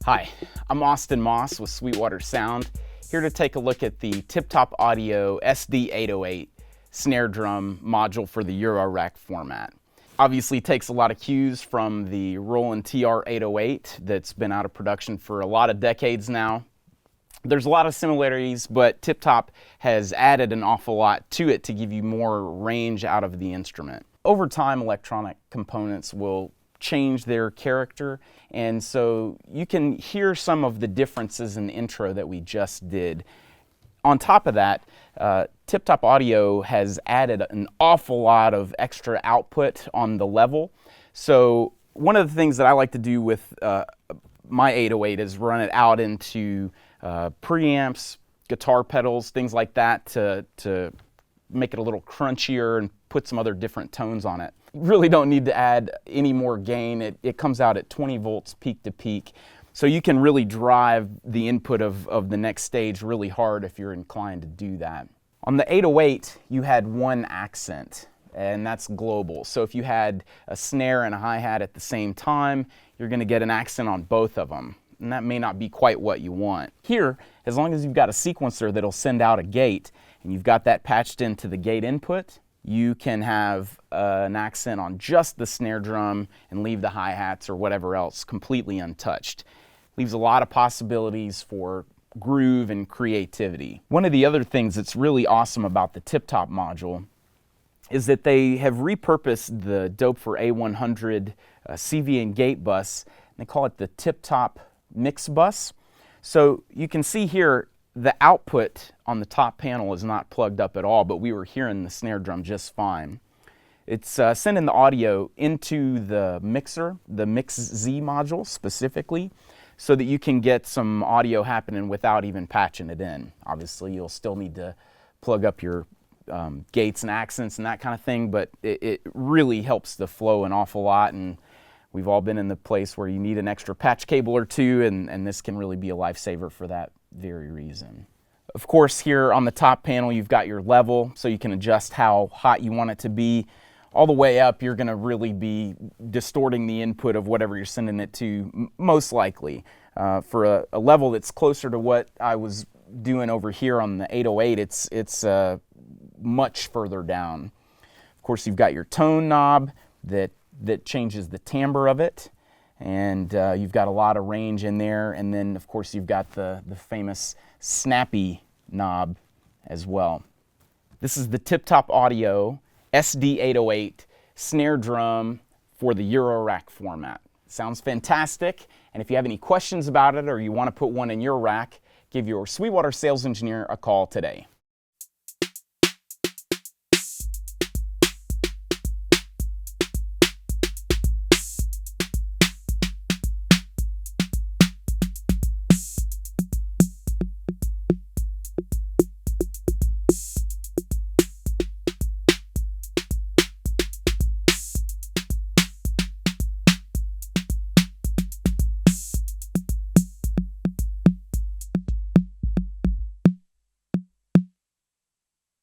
Hi, I'm Austin Moss with Sweetwater Sound, here to take a look at the Tiptop Audio SD808 snare drum module for the Eurorack format. Obviously takes a lot of cues from the Roland TR-808 that's been out of production for a lot of decades now. There's a lot of similarities, but Tiptop has added an awful lot to it to give you more range out of the instrument. Over time, electronic components will change their character, and so you can hear some of the differences in the intro that we just did. On top of that, Tiptop Audio has added an awful lot of extra output on the level. So one of the things that I like to do with my 808 is run it out into preamps, guitar pedals, things like that to make it a little crunchier and put some other different tones on it. You really don't need to add any more gain. It comes out at 20 volts peak to peak. So you can really drive the input of the next stage really hard if you're inclined to do that. On the 808, you had one accent, and that's global. So if you had a snare and a hi-hat at the same time, you're going to get an accent on both of them. And that may not be quite what you want. Here, as long as you've got a sequencer that'll send out a gate, and you've got that patched into the gate input, you can have an accent on just the snare drum and leave the hi-hats or whatever else completely untouched. Leaves a lot of possibilities for groove and creativity. One of the other things that's really awesome about the Tiptop module is that they have repurposed the Dope for A100 CV and gate bus. They call it the Tiptop mix bus. So you can see here the output on the top panel is not plugged up at all, but we were hearing the snare drum just fine. It's sending the audio into the mixer, the Mix Z module specifically, so that you can get some audio happening without even patching it in. Obviously, you'll still need to plug up your gates and accents and that kind of thing, but it really helps the flow an awful lot, and we've all been in the place where you need an extra patch cable or two, and this can really be a lifesaver for that very reason. Of course, here on the top panel, you've got your level, so you can adjust how hot you want it to be. All the way up, you're going to really be distorting the input of whatever you're sending it to, most likely. For a level that's closer to what I was doing over here on the 808, it's much further down. Of course, you've got your tone knob that changes the timbre of it, and you've got a lot of range in there, and then of course you've got the famous Snappy knob as well. This is the Tiptop Audio SD808 snare drum for the Eurorack format. Sounds fantastic, and if you have any questions about it or you want to put one in your rack, give your Sweetwater sales engineer a call today.